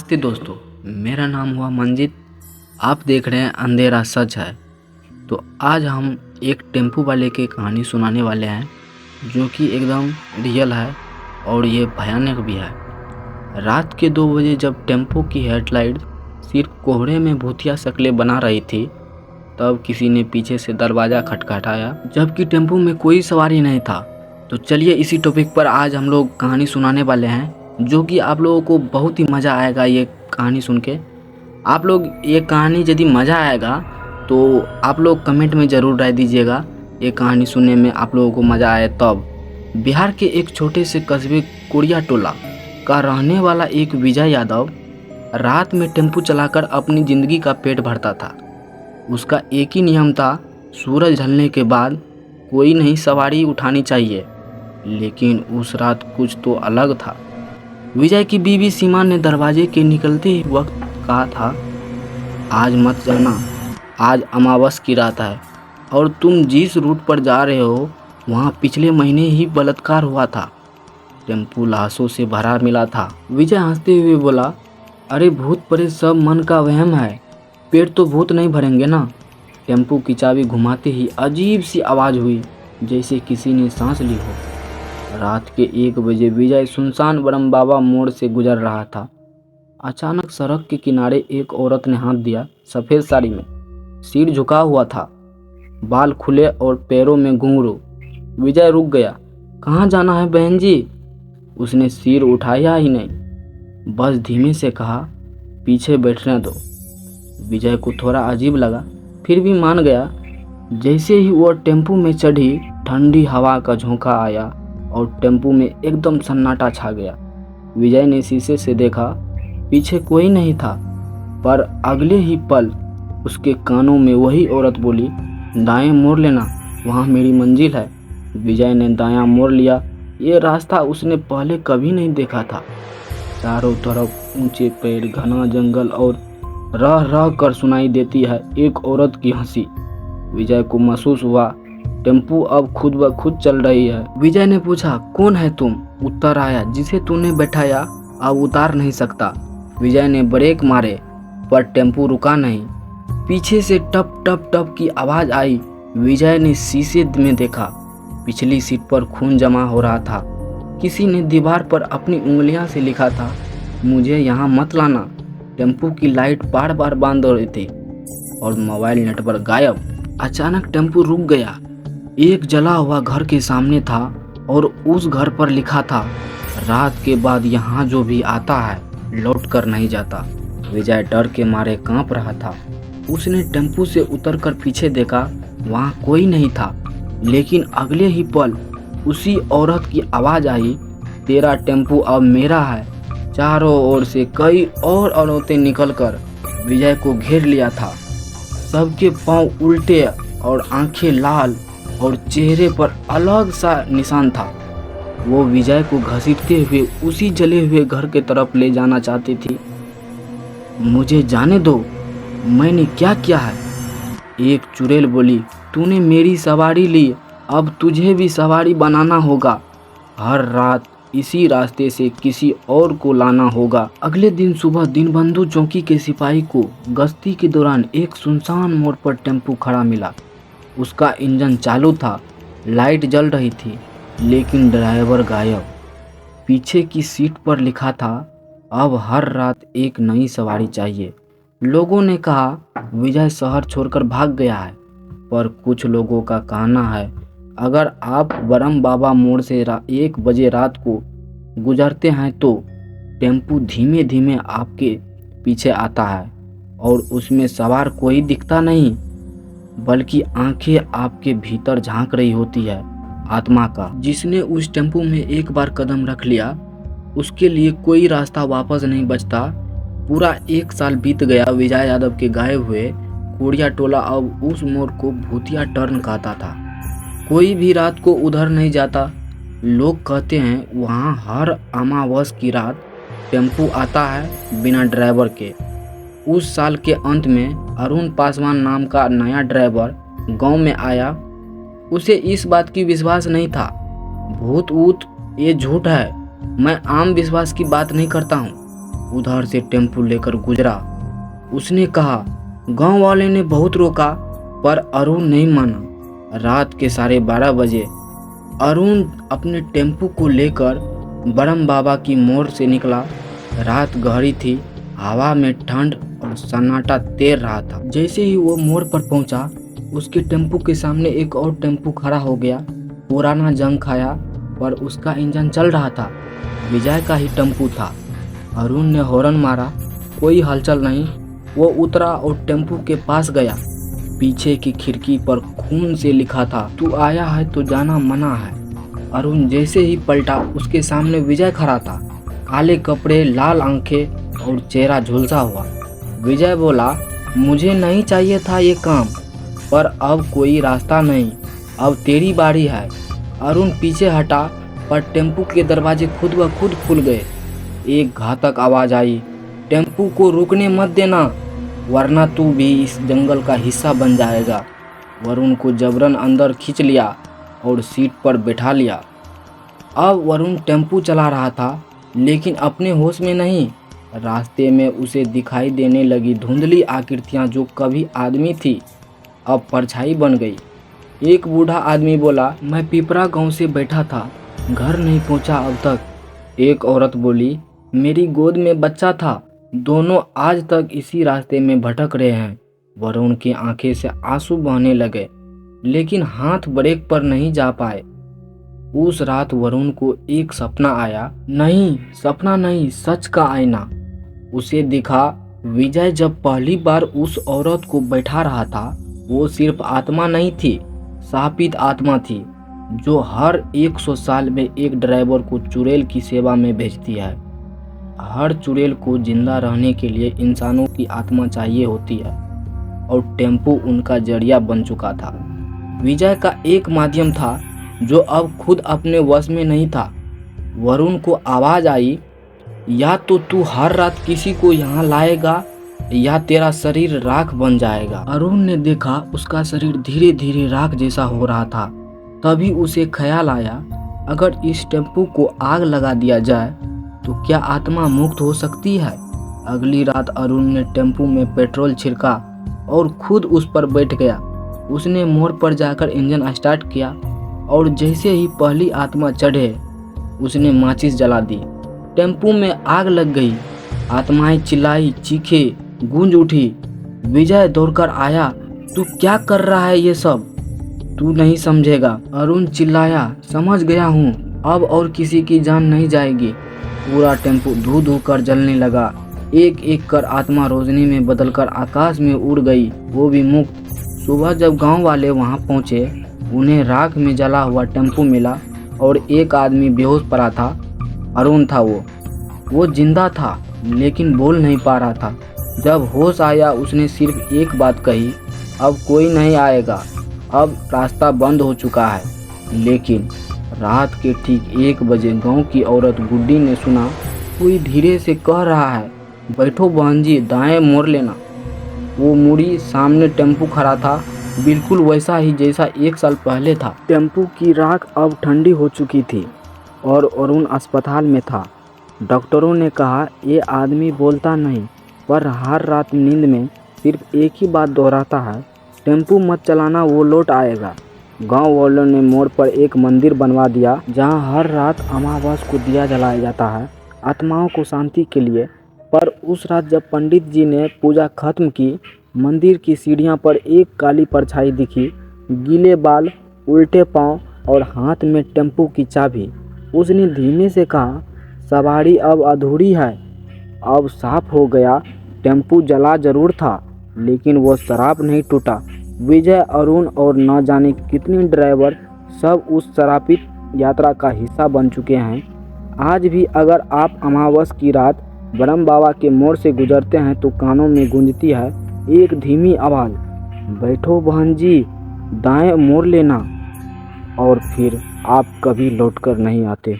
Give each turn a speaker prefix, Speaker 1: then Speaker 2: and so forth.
Speaker 1: नमस्ते दोस्तों, मेरा नाम हुआ मंजित। आप देख रहे हैं अंधेरा सच है। तो आज हम एक टेम्पू वाले की कहानी सुनाने वाले हैं जो कि एकदम रियल है और ये भयानक भी है। रात के 2 बजे जब टेम्पो की हेडलाइट सिर्फ कोहरे में भूतिया शक्लें बना रही थी, तब किसी ने पीछे से दरवाज़ा खटखटाया, जबकि टेम्पो में कोई सवारी नहीं था। तो चलिए इसी टॉपिक पर आज हम लोग कहानी सुनाने वाले हैं, जो कि आप लोगों को बहुत ही मज़ा आएगा ये कहानी सुन के। आप लोग ये कहानी यदि मज़ा आएगा तो आप लोग कमेंट में ज़रूर राय दीजिएगा, ये कहानी सुनने में आप लोगों को मज़ा आए तब। बिहार के एक छोटे से कस्बे कोड़िया टोला का रहने वाला एक विजय यादव रात में टेम्पू चलाकर अपनी ज़िंदगी का पेट भरता था। उसका एक ही नियम था, सूरज ढलने के बाद कोई नहीं सवारी उठानी चाहिए। लेकिन उस रात कुछ तो अलग था। विजय की बीवी सीमा ने दरवाजे के निकलते ही वक्त कहा था, आज मत जाना, आज अमावस की रात है और तुम जिस रूट पर जा रहे हो वहाँ पिछले महीने ही बलात्कार हुआ था। टेम्पू लाशों से भरा मिला था। विजय हंसते हुए बोला, अरे भूत प्रेत सब मन का वहम है, पेट तो भूत नहीं भरेंगे ना। टेम्पू की चाबी घुमाते ही अजीब सी आवाज़ हुई, जैसे किसी ने सांस ली हो। रात के 1 बजे विजय सुनसान ब्रह्म बाबा मोड़ से गुजर रहा था। अचानक सड़क के किनारे एक औरत ने हाथ दिया। सफ़ेद साड़ी में, सिर झुका हुआ था, बाल खुले और पैरों में घुंघरू। विजय रुक गया। कहाँ जाना है बहन जी? उसने सिर उठाया ही नहीं, बस धीमे से कहा, पीछे बैठने दो। विजय को थोड़ा अजीब लगा, फिर भी मान गया। जैसे ही वह टेम्पू में चढ़ी, ठंडी हवा का झोंका आया और टेम्पू में एकदम सन्नाटा छा गया। विजय ने शीशे से देखा, पीछे कोई नहीं था, पर अगले ही पल उसके कानों में वही औरत बोली, दाएं मोड़ लेना, वहाँ मेरी मंजिल है। विजय ने दायां मोड़ लिया। ये रास्ता उसने पहले कभी नहीं देखा था। चारों तरफ ऊंचे पेड़, घना जंगल और रह रह कर सुनाई देती है एक औरत की हंसी। विजय को महसूस हुआ टेम्पू अब खुद ब खुद चल रही है। विजय ने पूछा, कौन है तुम? उत्तर आया, जिसे तूने बैठाया अब उतार नहीं सकता। विजय ने ब्रेक मारे, पर टेम्पू रुका नहीं। पीछे से टप टप टप की आवाज़ आई। विजय ने शीशे में देखा, पिछली सीट पर खून जमा हो रहा था। किसी ने दीवार पर अपनी उंगलियां से लिखा था, मुझे यहाँ मत लाना। टेम्पू की लाइट बार बार बंद हो रही थी और मोबाइल नेटवर्क गायब। अचानक टेम्पू रुक गया। एक जला हुआ घर के सामने था और उस घर पर लिखा था, रात के बाद यहाँ जो भी आता है लौट कर नहीं जाता। विजय डर के मारे कांप रहा था। उसने टेम्पू से उतरकर पीछे देखा, वहाँ कोई नहीं था। लेकिन अगले ही पल उसी औरत की आवाज़ आई, तेरा टेम्पू अब मेरा है। चारों ओर से कई और औरतें निकलकर विजय को घेर लिया था। सबके पांव उल्टे और आंखें लाल और चेहरे पर अलग सा निशान था। वो विजय को घसीटते हुए उसी जले हुए घर के तरफ ले जाना चाहती थी। मुझे जाने दो, मैंने क्या किया है? एक चुड़ैल बोली, तूने मेरी सवारी ली, अब तुझे भी सवारी बनाना होगा। हर रात इसी रास्ते से किसी और को लाना होगा। अगले दिन सुबह दीनबंधु चौकी के सिपाही को गश्ती के दौरान एक सुनसान मोड़ पर टेम्पू खड़ा मिला। उसका इंजन चालू था, लाइट जल रही थी, लेकिन ड्राइवर गायब। पीछे की सीट पर लिखा था, अब हर रात एक नई सवारी चाहिए। लोगों ने कहा विजय शहर छोड़कर भाग गया है, पर कुछ लोगों का कहना है अगर आप ब्रह्म बाबा मोड़ से 1 बजे रात को गुजरते हैं तो टेम्पू धीमे धीमे आपके पीछे आता है और उसमें सवार कोई दिखता नहीं, बल्कि आंखें आपके भीतर झांक रही होती है, आत्मा का। जिसने उस टेम्पू में एक बार कदम रख लिया, उसके लिए कोई रास्ता वापस नहीं बचता। पूरा 1 साल बीत गया। विजय यादव के गायब हुए कोड़िया टोला अब उस मोड़ को भूतिया टर्न कहता था। कोई भी रात को उधर नहीं जाता। लोग कहते हैं वहाँ हर अमावस की रात टेम्पू आता है बिना ड्राइवर के। उस साल के अंत में अरुण पासवान नाम का नया ड्राइवर गांव में आया। उसे इस बात की विश्वास नहीं था, भूत वूत ये झूठ है। मैं आम विश्वास की बात नहीं करता हूँ। उधर से टेम्पू लेकर गुजरा। उसने कहा, गांव वाले ने बहुत रोका पर अरुण नहीं माना। रात के 12:30 बजे अरुण अपने टेम्पू को लेकर ब्रह्म बाबा की मोड़ से निकला। रात गहरी थी, हवा में ठंड और सन्नाटा तैर रहा था। जैसे ही वो मोड़ पर पहुंचा, उसके टेम्पू के सामने एक और टेम्पू खड़ा हो गया। पुराना जंग खाया पर उसका इंजन चल रहा था। विजय का ही टेम्पू था। अरुण ने हॉर्न मारा, कोई हलचल नहीं। वो उतरा और टेम्पू के पास गया। पीछे की खिड़की पर खून से लिखा था, तू आया है तो जाना मना है। अरुण जैसे ही पलटा, उसके सामने विजय खड़ा था। काले कपड़े, लाल आंखें और चेहरा झुलसा हुआ। विजय बोला, मुझे नहीं चाहिए था ये काम, पर अब कोई रास्ता नहीं, अब तेरी बारी है। अरुण पीछे हटा पर टेम्पू के दरवाजे खुद ब खुद खुल गए। एक घातक आवाज़ आई, टेम्पू को रुकने मत देना, वरना तू भी इस जंगल का हिस्सा बन जाएगा। वरुण को जबरन अंदर खींच लिया और सीट पर बैठा लिया। अब वरुण टेम्पू चला रहा था, लेकिन अपने होश में नहीं। रास्ते में उसे दिखाई देने लगी धुंधली आकृतियाँ जो कभी आदमी थी, अब परछाई बन गई। एक बूढ़ा आदमी बोला, मैं पिपरा गांव से बैठा था, घर नहीं पहुंचा अब तक। एक औरत बोली, मेरी गोद में बच्चा था, दोनों आज तक इसी रास्ते में भटक रहे हैं। वरुण की आंखें से आंसू बहने लगे, लेकिन हाथ ब्रेक पर नहीं जा पाए। उस रात वरुण को एक सपना आया। नहीं, सपना नहीं, सच का आईना। उसे दिखा, विजय जब पहली बार उस औरत को बैठा रहा था, वो सिर्फ आत्मा नहीं थी, शापित आत्मा थी, जो हर 100 साल में एक ड्राइवर को चुड़ैल की सेवा में भेजती है। हर चुड़ैल को जिंदा रहने के लिए इंसानों की आत्मा चाहिए होती है, और टेम्पू उनका जरिया बन चुका था। विजय का एक माध्यम था जो अब खुद अपने वश में नहीं था। वरुण को आवाज आई, या तो तू हर रात किसी को यहाँ लाएगा या तेरा शरीर राख बन जाएगा। अरुण ने देखा उसका शरीर धीरे धीरे राख जैसा हो रहा था। तभी उसे ख्याल आया, अगर इस टेम्पू को आग लगा दिया जाए तो क्या आत्मा मुक्त हो सकती है। अगली रात अरुण ने टेम्पू में पेट्रोल छिड़का और खुद उस पर बैठ गया। उसने मोड़ पर जाकर इंजन स्टार्ट किया और जैसे ही पहली आत्मा चढ़े, उसने माचिस जला दी। टेम्पू में आग लग गई। आत्माएं चिल्लाई, चीखे, गूंज उठी। विजय दौड़कर आया, तू क्या कर रहा है ये सब, तू नहीं समझेगा। अरुण चिल्लाया, समझ गया हूँ, अब और किसी की जान नहीं जाएगी। पूरा टेम्पू धू धू कर जलने लगा। एक एक कर आत्मा रोशनी में बदलकर आकाश में उड़ गई, वो भी मुक्त। सुबह जब गांव वाले वहां पहुंचे, उन्हें राख में जला हुआ टेम्पू मिला और एक आदमी बेहोश पड़ा था। अरुण था वो जिंदा था लेकिन बोल नहीं पा रहा था। जब होश आया उसने सिर्फ एक बात कही, अब कोई नहीं आएगा, अब रास्ता बंद हो चुका है। लेकिन रात के ठीक 1 बजे गांव की औरत गुड्डी ने सुना, कोई धीरे से कह रहा है, बैठो बहन जी, दाएं मोड़ लेना। वो मुड़ी, सामने टेम्पू खड़ा था, बिल्कुल वैसा ही जैसा 1 साल पहले था। टेम्पू की राख अब ठंडी हो चुकी थी और अरुण अस्पताल में था। डॉक्टरों ने कहा, ये आदमी बोलता नहीं पर हर रात नींद में सिर्फ एक ही बात दोहराता है, टेम्पू मत चलाना, वो लौट आएगा। गांव वालों ने मोड़ पर एक मंदिर बनवा दिया जहां हर रात अमावस को दिया जलाया जाता है, आत्माओं को शांति के लिए। पर उस रात जब पंडित जी ने पूजा खत्म की, मंदिर की सीढ़ियां पर एक काली परछाई दिखी, गीले बाल, उल्टे पांव और हाथ में टेम्पू की चाबी। उसने धीमे से कहा, सवारी अब अधूरी है। अब साफ हो गया, टेम्पू जला जरूर था लेकिन वो शराब नहीं टूटा। विजय, अरुण और न जाने कितने ड्राइवर सब उस शराबित यात्रा का हिस्सा बन चुके हैं। आज भी अगर आप अमावस की रात ब्रह्म बाबा के मोड़ से गुजरते हैं तो कानों में गूंजती है एक धीमी आवाज़, बैठो बहन जी, दाएं मोड़ लेना। और फिर आप कभी लौटकर नहीं आते।